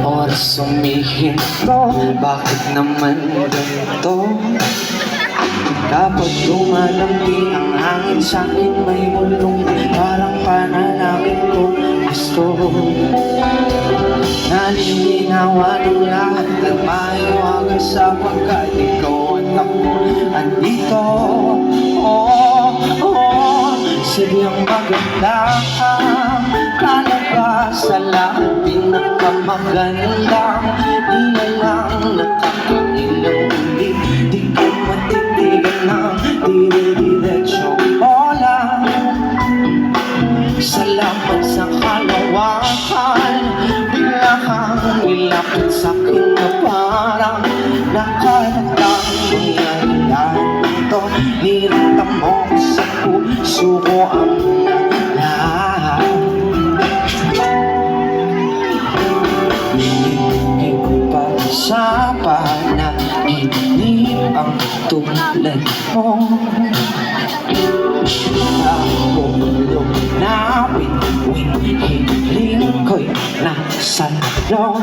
oras humihinto. Bakit naman ganito? Kapag lumalampi ang hangin sa'kin, may mulong parang panalangin ko gusto. Nalilinawan ang lahat at maiwagan sapagkat ikaw at ako andito. Sadyang maganda ang kalabas sa lahat, pinakamagandang nilalang nakakailang ulit. Di ko matitigan ng dire-diretsyo bola. Salamat sa kalawakan, bigla kang ilapit sa'kin na parang nakalatang nilalang ito. Niramdam mo sa puso ko ang lahat. Hindi pa sa panaginip ang tulad mo. Ako lumapit, hiling ko'y nasa loob.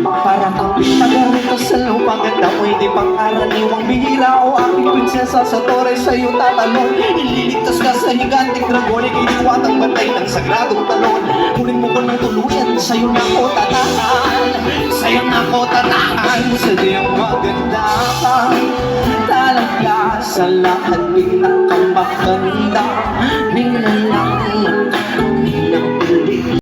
Para kang taga-rito sa lupang ganda mo, hindi pang karaniwang bihira o aking prinsesa sa torre sa'yo tatalon. Ililigtas ka sa higanting dragon, ikiniwatang bantay ng sagradong talon. Kunin mo ko ng tuluyan, sa'yo na ako tatahan, sa'yo na ako tatahan. Sadyang maganda ka talaga sa lahat, pinakamaganda nilalang nakakamilang